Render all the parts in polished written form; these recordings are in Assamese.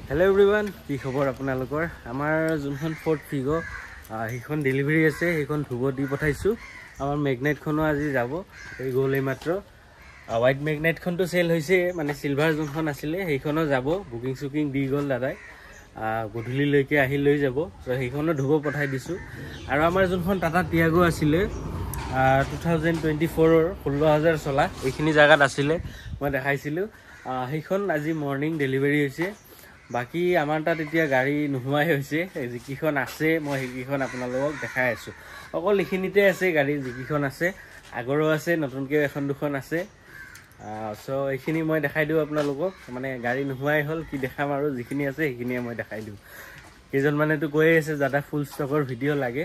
Hello everyone, কি খবৰ আপোনালোকৰ আমাৰ যোনখন ফৰ্ড ফিগো সেইখন ডেলিভাৰী আছে সেইখন ধুব দি পঠাইছো আমাৰ ম্যাগনেটখনো আজি যাব এই গ'লে মাত্ৰ হোৱাইট ম্যাগনেটখনটো সেল হৈছে মানে সিলভাৰ যোনখন আছিল সেইখনো যাব বুকিং সুকিং দি গল দাদাই গধুলি লৈকে আহি লৈ যাব সো সেইখনো ধুব পঠাই দিছো আৰু আমাৰ যোনখন টাটা টিয়াগো আছিল 2024 ৰ 16000 চলা এইখিনি জায়গাত আছিল মই দেখাইছিলো সেইখন আজি মৰ্নিং ডেলিভাৰী হৈছে বাকি আমাৰ তাত এতিয়া গাড়ী নোহোৱাই হৈছে যিকিখন আছে মই সেইকিখন আপোনালোকক দেখাই আছো অকল এইখিনিতে আছে গাড়ী যিকিখন আছে আগৰো আছে নতুনকৈ এখন দুখন আছে সো এইখিনি মই দেখাই দিও আপোনালোকক মানে গাড়ী নোহোৱাই হল কি দেখাম আৰু যিখিনি আছে সেইখিনিয়ে মই দেখাই দিও কেজন মানে তো কৈ আছে দাদা ফুল ষ্টকৰ ভিডিও লাগে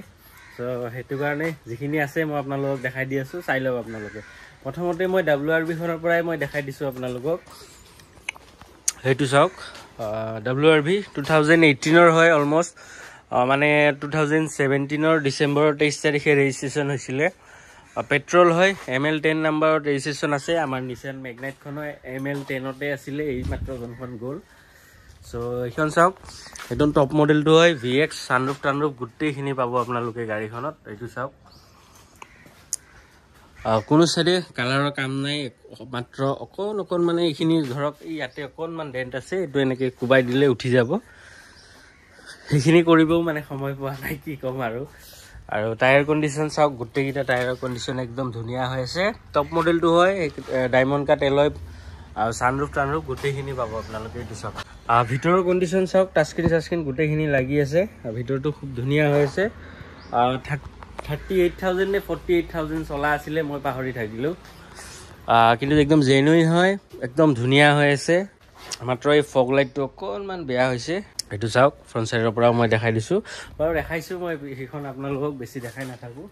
সো হেতু কাৰণে যিখিনি আছে মই আপোনালোকক দেখাই দি আছো চাই লওক আপোনালোকে প্ৰথমতে মই WRV খনৰ পৰাই মই দেখাই দিছো আপোনালোকক হেতু চাওক WRV 2018 ৰ হয় অলমোস্ট মানে 2017 ৰ ডিসেম্বৰ 23 তাৰিখে ৰেজিষ্ট্ৰেচন হৈছিল পেট্ৰল হয় ML10 নম্বৰত ৰেজিষ্ট্ৰেচন আছে আমাৰ নিছান ম্যাগনেট খনো ML10 তে আছিল এই মাত্ৰ জনখন গল সো এইখন চাওক একদম টপ মডেলটো হয় VX সানৰুফ টানৰুফ গুটেইখিনি পাব আপোনালোকে গাড়ীখনত এইটো চাওক কোনো সাইডে কালাৰৰ কাম নাই মাত্ৰ অকন মানে এইখিনি ধৰক ইয়াতে অকনমান ডেন্ট আছে এটো এনেকে কুবাই দিলে উঠি যাব এইখিনি কৰিবও মানে সময় পোৱা নাই কি কম আৰু টায়াৰ কন্ডিশন চাওক গুটেইটা টায়াৰৰ কন্ডিশন একদম ধুনিয়া হৈ আছে টপ মডেলটো হয় ডায়মন্ড কাট এলয় আৰু সানৰুফ টানৰুফ গুটেইখিনি পাব আপোনালোকে এইটো চাওক ভিতৰৰ কন্ডিশন চাওক টাচস্ক্ৰীন গুটেইখিনি লাগি আছে ভিতৰটো খুব ধুনিয়া হৈ আছে 38,000 নে 48,000 চলা আছিল মই পাহৰি থাকিলো কিন্তু একদম জেনুইন হয় একদম ধুনিয়া হৈ আছে মাত্ৰ এই ফগ লাইটটো অকনমান বেয়া হৈছে এটো চাওক ফ্ৰন্ট সাইডৰ পৰা মই দেখাই দিছো বাৰু দেখাইছো মই এইখন আপোনালোকক বেছি দেখাই নাথাকো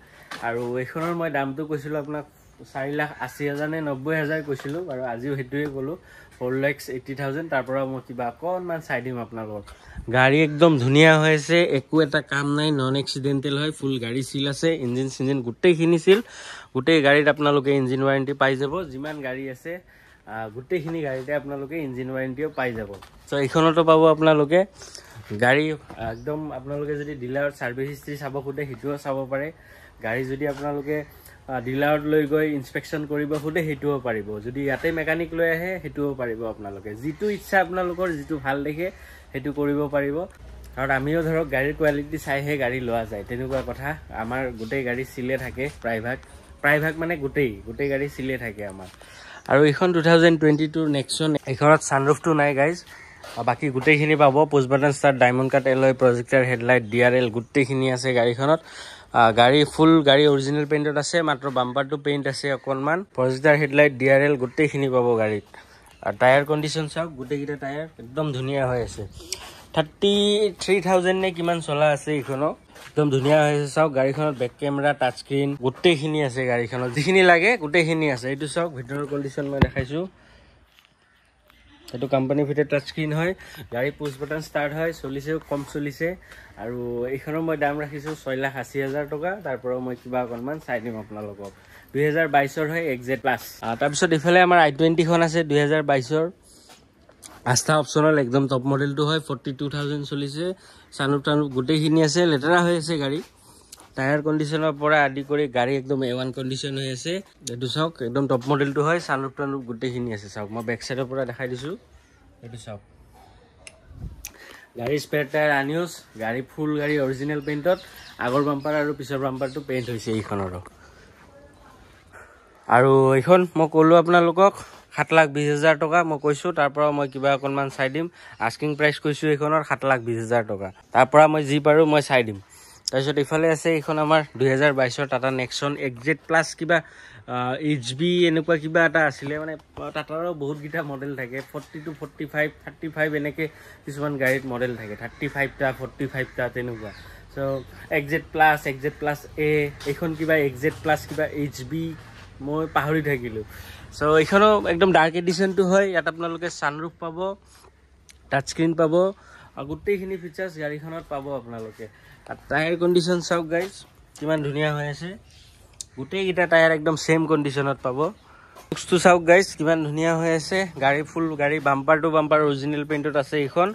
আৰু এইখনৰ মই দামটো কৈছিলো আপোনাক 4,80,000 নে 90,000 কৈছিলো আৰু আজিও হেতুৱে কলো 4,80,000 তাৰ পৰা মই কিবা অকনমান চাই দিম আপোনালোকক গাড়ী একদম ধুনিয়া হৈ আছে একো এটা কাম নাই নন এক্সিডেন্টাল হয় ফুল গাড়ী সিল আছে ইঞ্জিন সিঞ্জিন গুটেইখিনি সিল গুটেই গাড়ীত আপোনালোকে ইঞ্জিন ওয়াৰেন্টি পাই যাব যিমান গাড়ী আছে গুটেইখিনি গাড়ীতে আপোনালোকে ইঞ্জিন ওয়াৰেন্টিও পাই যাব সো এইখনতো পাব আপোনালোকে গাড়ী একদম আপোনালোকে যদি ডিলাৰ সাৰ্ভিস হিষ্ট্ৰি চাব খুদে হিটোও চাব পাৰে গাড়ী যদি আপোনালোকে ডিলাৰত লৈ গৈ ইনস্পেকশন কৰিব খুদে হিটোও পাৰিব যদি ইয়াতে মেকানিক লৈ আহে হিটোও পাৰিব আপোনালোকে যিটো ইচ্ছা আপোনালোকৰ যিটো ভাল দেখে হেতু কৰিব পাৰিব আৰু আমিও ধৰক গাড়ীৰ কোৱালিটি চাইহে গাড়ী লোৱা যায় তেনেকুৱা কথা আমাৰ গুটেই গাড়ী সিলে থাকে প্ৰায়ভাগ মানে গুটেই গাড়ী সিলে থাকে আমাৰ আৰু এখন 2022 নেক্সন এখনত সানৰুফটো নাই গাইজ বাকি গুটেইখিনি পাব push button start diamond cut alloy প্ৰজেক্টৰ হেডলাইট DRL গুটেইখিনি আছে গাড়ীখনত গাড়ী ফুল গাড়ী অৰিজিনাল পেইন্টত আছে মাত্ৰ বাম্পাৰটো পেইন্ট আছে অকনমান প্ৰজেক্টৰ হেডলাইট DRL গুটেইখিনি পাব গাড়ীত আৰু টায়াৰ কন্ডিশন চাওক গুটেইকিটা টায়াৰ একদম ধুনিয়া হৈ আছে 33,000 নে কিমান চলা আছে এইখনো একদম ধুনিয়া হৈ আছে চাওক গাড়ীখনত বেক কেমেৰা টাচ স্ক্ৰীন গুটেইখিনি আছে গাড়ীখনত যিখিনি লাগে গুটেইখিনি আছে এইটো চাওক ভিতৰৰ কন্ডিশন মই দেখাইছো এটো কোম্পানী ফিটেড টাচ স্ক্ৰীন হয় গাড়ী পুশ বাটন ষ্টাৰ্ট হয় চলিছে কম চলিছে আৰু এইখনৰ মই দাম ৰাখিছো 6,80,000 টকা তাৰ পৰা মই কিবা অকনমান চাই দিম আপোনালোকক 2022 ৰ হয় এক্সজেট প্লাস তাৰ পিছত ইফালে আমাৰ i20 খন আছে 2022 ৰ আস্থা অপচনাল একদম টপ মডেলটো হয় 42,000 চলিছে সানৰুফ টানৰুফ গুটেইখিনি আছে লেটেৰা হৈ আছে গাড়ী টায়াৰ কন্ডিশনৰ পৰা আদি কৰি গাড়ী একদম A1 কন্ডিশন হৈ আছে এটো চাওক একদম টপ মডেলটো হয় সানৰুফ টানৰুফ গুটেইখিনি আছে চাওক মই বেক সাইডৰ পৰা দেখাই দিছো এটো চাওক গাড়ী স্পেয়াৰ টায়াৰ আনিউস গাড়ী ফুল গাড়ী অৰিজিনাল পেইন্টত আগৰ বাম্পাৰ আৰু পিছৰ বাম্পাৰটো পেইন্ট হৈছে এইখনৰ আৰু এইখন মই কলো আপোনালোকক 7,20,000 টকা মই কৈছো তাৰ পৰা মই কিবা অকনমান চাই দিম আস্কিং প্ৰাইস কৈছো এইখনৰ 7,20,000 টকা তাৰ পৰা মই যি পাৰো মই চাই দিম তাৰপিছত ইফালে আছে এইখন আমাৰ 2022 ৰ টাটা নেক্সন এক্সজেট প্লাস কিবা HB এনেকুৱা কিবা এটা আছিল মানে টাটাৰো বহুত গিটা মডেল থাকে 42 45 35 এনেকে কিছুমান গাড়ীত মডেল থাকে 35 টা 45 টা তেনেকুৱা সো এক্সজেট প্লাস A এইখন কিবা এক্সজেট প্লাস কিবা HB মই পাহৰি থাকিলো সো এইখনো একদম ডাৰ্ক এডিশনটো হয় ইয়াত আপোনালোকে সানৰুফ পাব টাচ স্ক্ৰীন পাব আৰু গুটেইখিনি ফিচাৰ্স গাড়ীখনত পাব আপোনালোকে টায়াৰ কন্ডিশন চাওক গাইজ কিমান ধুনিয়া হৈ আছে গুটেইকিটা টায়াৰ একদম সেম কন্ডিশনত পাব লুকসটো চাওক গাইজ কিমান ধুনিয়া হৈ আছে গাড়ী ফুল গাড়ী বাম্পাৰ টু বাম্পাৰ অৰিজিনাল পেইন্টত আছে এইখন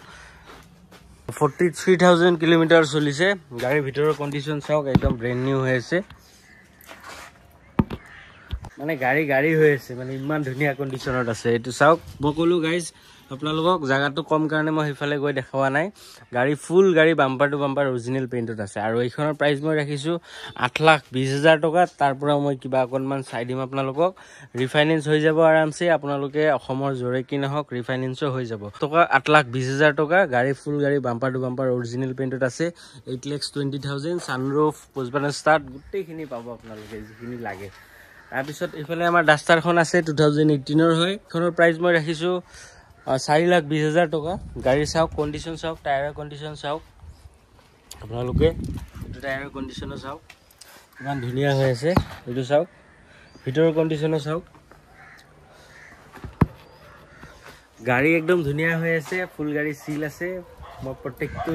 43,000 কিলোমিটাৰ চলিছে গাড়ীৰ ভিতৰৰ কণ্ডিশ্যন চাওক একদম ব্ৰেণ্ড নিউ হৈ আছে মানে গাড়ী হৈ আছে মানে ইমান ধুনীয়া কণ্ডিশ্যনত আছে এইটো চাওক মই ক'লো গাইজ আপোনালোকক জায়গাটো কম কাৰণে মই সেইফালে গৈ দেখাৱা নাই গাড়ী ফুল গাড়ী বাম্পাৰ টু বাম্পাৰ অৰিজিনেল পেইণ্টত আছে আৰু এইখনৰ প্ৰাইচ মই ৰাখিছোঁ 8,20,000 টকা তাৰ পৰা মই কিবা অকণমান চাই দিম আপোনালোকক ৰিফাইনেন্স হৈ যাব আৰামছে আপোনালোকে অসমৰ জৰে কি নহওক ৰিফাইনেন্সো হৈ যাব টকা 8,20,000 টকা গাড়ী ফুল গাড়ী বাম্পাৰ টু বাম্পাৰ অৰিজিনেল পেইণ্টত আছে 8,20,000 ছানৰুফ পুষ্পান ষ্টাৰ্ট গোটেইখিনি পাব আপোনালোকে যিখিনি লাগে তাৰপিছত এইফালে আমাৰ ডাষ্টাৰখন আছে 2018 হয় এইখনৰ প্ৰাইচ মই ৰাখিছোঁ 4,20,000 টকা গাড়ী চাওক কণ্ডিশ্যন চাওক টায়াৰৰ কণ্ডিশ্যন চাওক আপোনালোকে এইটো টায়াৰৰ কণ্ডিশ্যনো চাওক ইমান ধুনীয়া হৈ আছে এইটো চাওক ভিতৰৰ কণ্ডিশ্যনো চাওক গাড়ী একদম ধুনীয়া হৈ আছে ফুল গাড়ী চিল আছে মই প্ৰত্যেকটো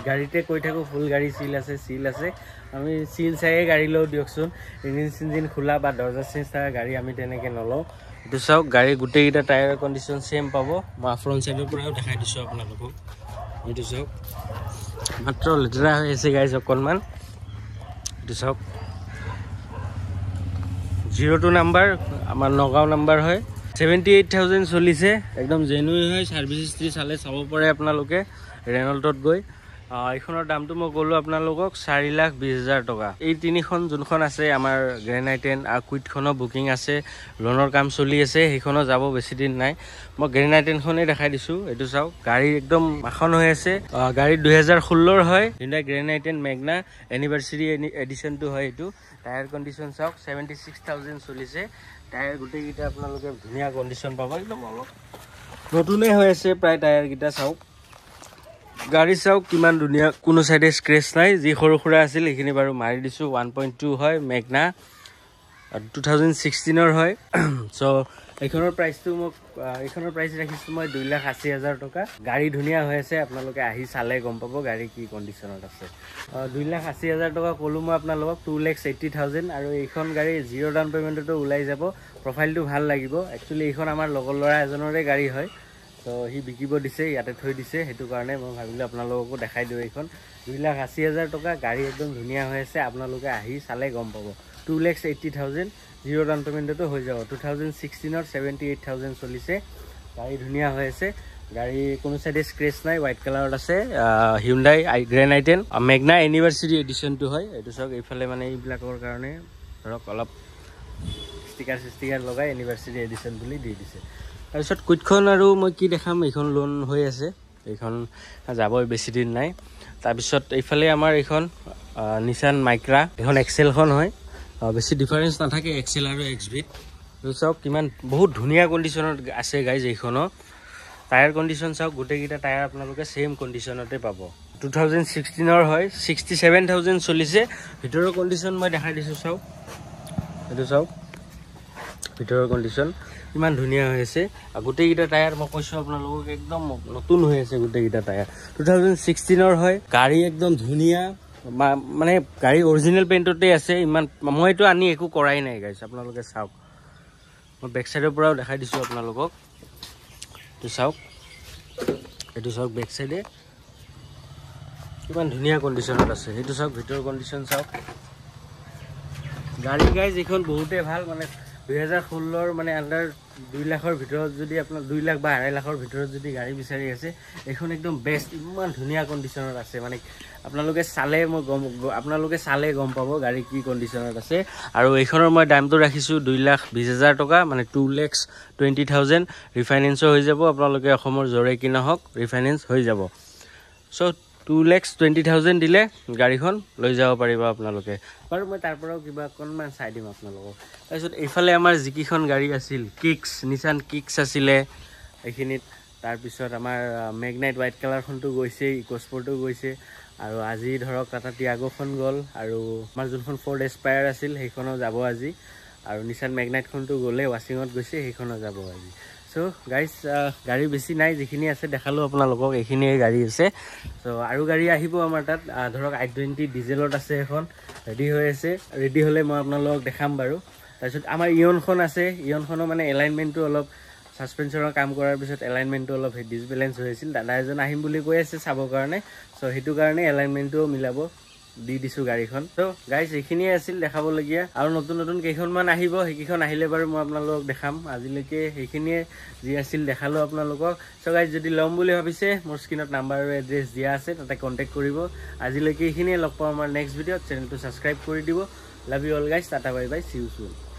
গাড়ীতে কৈ থাকোঁ ফুল গাড়ী চিল আছে আমি চিল চাইয়ে গাড়ী লওঁ দিয়কচোন ইঞ্জিন খোলা বা দৰ্জা চেঞ্জ থকা গাড়ী আমি তেনেকৈ নলওঁ এইটো চাওক গাড়ী গোটেইকেইটা টায়াৰৰ কণ্ডিশ্যন ছেম পাব মই ফ্ৰণ্ট চাইডৰ পৰাও দেখাই দিছোঁ আপোনালোকক এইটো চাওক মাত্ৰ লেতেৰা হৈ আছে গাড়ী অকণমান এইটো চাওক 02 নাম্বাৰ আমাৰ নগাঁও নাম্বাৰ হয় 78,000 চলিছে একদম জেনুইন হয় ছাৰ্ভিচ হিষ্ট্ৰী চালে চাব পাৰে আপোনালোকে ৰেনল্টত গৈ এইখনৰ দামটো মই ক'লোঁ আপোনালোকক 4,20,000 টকা এই তিনিখন যোনখন আছে আমাৰ গ্ৰেণ্ড আই10 আৰু কুইটখনৰ বুকিং আছে লোনৰ কাম চলি আছে সেইখনো যাব বেছি দিন নাই মই গ্ৰেণ্ড আই10খনেই দেখাই দিছোঁ এইটো চাওক গাড়ী একদম মাখন হৈ আছে গাড়ী 2016 হয় হিউণ্ডাই গ্ৰেণ্ড আই10 মেগনা এনিভাৰ্চাৰী এডিশ্যনটো হয় এইটো টায়াৰ কণ্ডিশ্যন চাওক 76,000 চলিছে টায়াৰ গোটেইকেইটা আপোনালোকে ধুনীয়া কণ্ডিশ্যন পাব একদম অলপ নতুনেই হৈ আছে প্ৰায় টায়াৰকেইটা চাওক গাড়ী চাওক কিমান ধুনীয়া কোনো চাইডে স্ক্ৰেচ নাই যি সৰু সুৰা আছিল সেইখিনি বাৰু মাৰি দিছোঁ 1.2 হয় মেগনা 2016 হয় চ' এইখনৰ প্ৰাইচটো মোক এইখনৰ প্ৰাইচ ৰাখিছোঁ মই 2,80,000 টকা গাড়ী ধুনীয়া হৈ আছে আপোনালোকে আহি চালে গম পাব গাড়ী কি কণ্ডিশ্যনত আছে 2,80,000 টকা ক'লোঁ মই আপোনালোকক 2,80,000 আৰু এইখন গাড়ী জিৰ' ডাউন পে'মেণ্টতো ওলাই যাব প্ৰফাইলটো ভাল লাগিব একচুৱেলি এইখন আমাৰ লগৰ ল'ৰা এজনৰে গাড়ী হয় তো সি বিকিব দিছে ইয়াতে থৈ দিছে সেইটো কাৰণে মই ভাবিলোঁ আপোনালোককো দেখাই দিওঁ এইখন 2,80,000 টকা গাড়ী একদম ধুনীয়া হৈ আছে আপোনালোকে আহি চালে গম পাব 2,80,000 জিৰ' ডাউন পে'মেণ্টতো হৈ যাব 2016ত 78,000 চলিছে গাড়ী ধুনীয়া হৈ আছে গাড়ী কোনো চাইডে স্ক্ৰেচ নাই হোৱাইট কালাৰত আছে হিউণ্ডাই গ্ৰেণ্ড আই10 মেগনা এনিভাৰ্চাৰী এডিশ্যনটো হয় এইটো চাওক এইফালে মানে এইবিলাকৰ কাৰণে ধৰক অলপ ষ্টিকাৰ লগাই এনিভাৰ্চাৰী এডিশ্যন বুলি দি দিছে তাৰপিছত কুইটখন আৰু মই কি দেখাম এইখন লোন হৈ আছে এইখন যাবই বেছি দিন নাই তাৰপিছত এইফালে আমাৰ এইখন নিছান মাইক্ৰা এইখন এক্সেলখন হয় বেছি ডিফাৰেঞ্চ নাথাকে এক্সেল আৰু এক্সভিত চাওক কিমান বহুত ধুনীয়া কণ্ডিশ্যনত আছে গাইজ এইখনৰ টায়াৰ কণ্ডিশ্যন চাওক গোটেইকেইটা টায়াৰ আপোনালোকে ছেইম কণ্ডিশ্যনতে পাব 2016 হয় 67,000 চলিছে ভিতৰৰ কণ্ডিশ্যন মই দেখাই দিছোঁ চাওক এইটো চাওক ভিতৰৰ কণ্ডিশ্যন ইমান ধুনীয়া হৈ আছে গোটেইকেইটা টায়াৰ মই কৈছোঁ আপোনালোকক একদম নতুন হৈ আছে গোটেইকেইটা টায়াৰ 2016 হয় গাড়ী একদম ধুনীয়া মানে গাড়ী অৰিজিনেল পেইণ্টতে আছে ইমান মইতো আনি একো কৰাই নাই গাইছ আপোনালোকে চাওক মই বেক চাইডৰ পৰাও দেখাই দিছোঁ আপোনালোকক এইটো চাওক বেক চাইডে কিমান ধুনীয়া কণ্ডিশ্যনত আছে সেইটো চাওক ভিতৰৰ কণ্ডিশ্যন চাওক গাড়ী গাইজ এইখন বহুতেই ভাল মানে 2016 মানে আণ্ডাৰ 2 লাখৰ ভিতৰত যদি আপোনাৰ 2 লাখ বা 2.5 লাখৰ ভিতৰত যদি গাড়ী বিচাৰি আছে এইখন একদম বেষ্ট ইমান ধুনীয়া কণ্ডিশ্যনত আছে মানে আপোনালোকে চালে গম পাব গাড়ী কি কণ্ডিশ্যনত আছে আৰু এইখনৰ মই দামটো ৰাখিছোঁ 2,20,000 টকা মানে 2,20,000 ৰিফাইনেন্সো হৈ যাব আপোনালোকে অসমৰ জৰে কি নহওক ৰিফাইনেন্স হৈ যাব চ' 2,20,000 দিলে গাড়ীখন লৈ যাব পাৰিব আপোনালোকে বাৰু মই তাৰ পৰাও কিবা অকণমান চাই দিম আপোনালোকক তাৰপিছত এইফালে আমাৰ যিকেইখন গাড়ী আছিল নিছান কিক্স আছিলে এইখিনিত তাৰপিছত আমাৰ মেগনাইট হোৱাইট কালাৰখনটো গৈছে ইক'স্পৰ্টো গৈছে আৰু আজি ধৰক টাটা টিয়াগোখন গ'ল আৰু আমাৰ যোনখন ফৰ্ড এস্পায়াৰ আছিল সেইখনো যাব আজি আৰু নিছান মেগনাইটখনটো গ'লে ৱাশ্বিঙত গৈছে সেইখনো যাব আজি চ' গাইজ গাড়ী বেছি নাই যিখিনি আছে দেখালোঁ আপোনালোকক এইখিনিয়ে গাড়ী আছে চ' আৰু গাড়ী আহিব আমাৰ তাত ধৰক i20 ডিজেলত আছে এখন ৰেডি হৈ আছে ৰেডি হ'লে মই আপোনালোকক দেখাম বাৰু তাৰপিছত আমাৰ ইয়নখন আছে ইয়নখনৰ মানে এলাইনমেণ্টটো অলপ সাসপেনশনৰ কাম কৰাৰ পিছত এলাইনমেন্টটো অলপ ডিসবেলেন্স হৈ আছিল দাদা এজন আহিম বুলি কৈ আছে চাবৰ কাৰণে সো হেতু কাৰণে এলাইনমেন্টটো মিলাব দি দিছো গাড়ীখন তো গাইস এইখিনিয়ে আছিল দেখাবলগীয়া আৰু নতুন নতুন কেইখনমান আহিব সেইকেইখন আহিলে বাৰু মই আপোনালোকক দেখাম আজিলৈকে সেইখিনিয়ে যি আছিল দেখালো আপোনালোকক সো গাইস যদি লম বুলি ভাবিছে মোৰ স্ক্ৰিনত নাম্বাৰ আৰু এড্ৰেছ দিয়া আছে তাতে কন্টাক্ট কৰিব আজিলৈকে এইখিনিয়ে লগ পাম আমাৰ নেক্সট ভিডিঅ'ত চেনেলটো সাবস্ক্ৰাইব কৰি দিব love you all guys tata bye bye C you soon